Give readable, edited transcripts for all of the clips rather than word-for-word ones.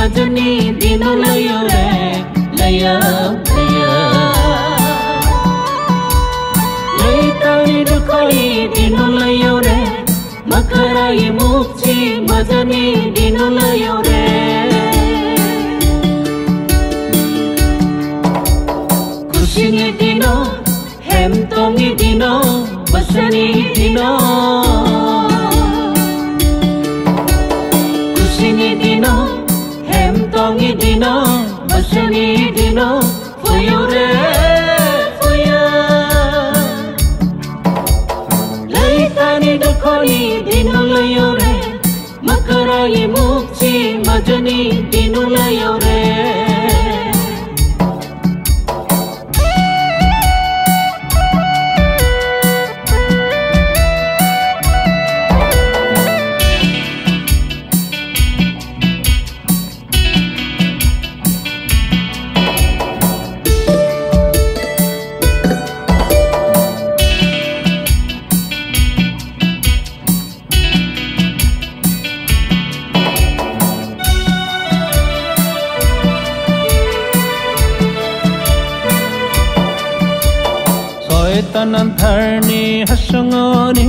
मजनी दिनो लयो रे लया लया लैतानी दुखनी दिनो लयो रे मकराई मुक्ति मजनी दिनो लयो रे खुशिनी दिनो हेमतोंगी दिनो बसनी दिनो खुशिनी दिनो हेमतोंगी दिनो बसनी दिनो फुयो रे फुयो लैतानी दुखनी दिनो लयो रे मकराई मुक्ति मजनी दिनो लयो रे Shaitanantarni hasungani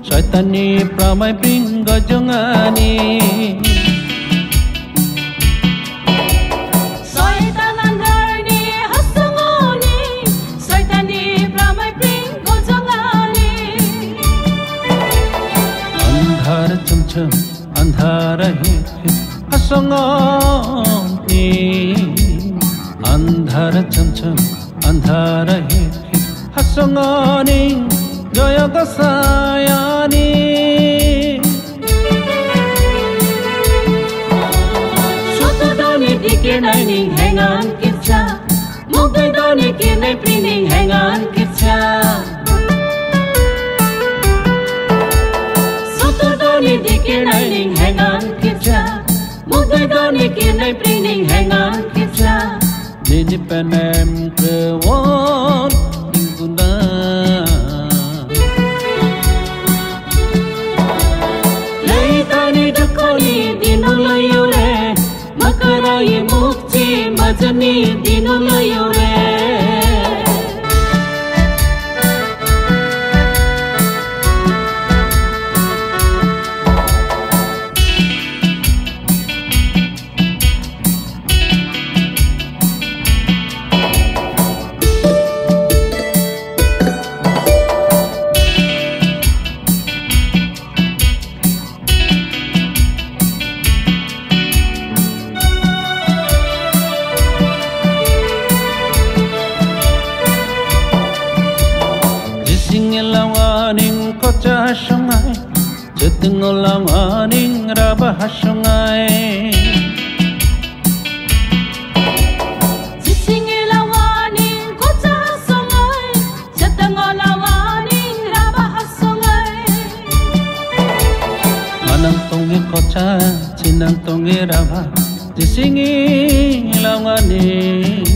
Shaitani pramai pringa jongani Shaitanantarni hasungani Shaitani pramai pringa jongani Andhar chum andhar hi hasungani Andhar chum andhar hi hasungani jaya gasayani Sotodoni dikinani hengan kitcha Mugdoni kinai prining hengan kitcha Sotodoni dikinani hengan kitcha Mugdoni kinai prining hengan kitcha Nini penem kewon लैतानी दुखनी दिनो लयो रे मकराई मुक्ति मजनी दिनो लयो रे Sungai, Jetengolang aning rabah sungai. Jisingilang aning kota sungai, Jetengolang aning rabah sungai. Manang tongi kota, cinang tongi rabah, jisingilang aning.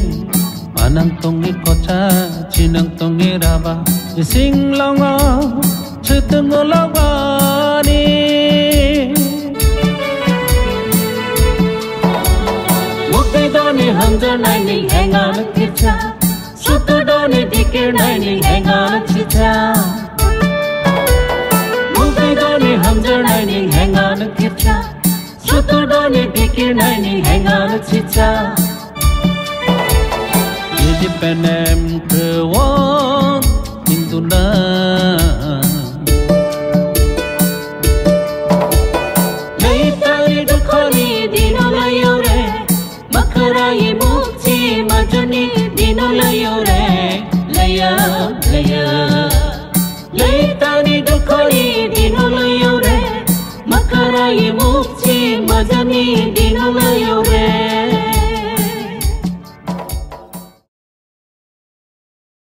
Manang tongi kota, cinang tongi rabah, jisinglang aning. Jetengolang aning Mugdoni hamjar naining hengan kitcha Sotodoni dikir naining hengan kitcha Mugdoni hamjar naining hengan kitcha Sotodoni dikir naining hengan kitcha Jadi penem kewon induna मकराई मुक्ति मजनी दिनो लयो रे लया लया लैतानी दुखनी दिनो लयो रे मकराई मुक्ति मजनी दिनो लयो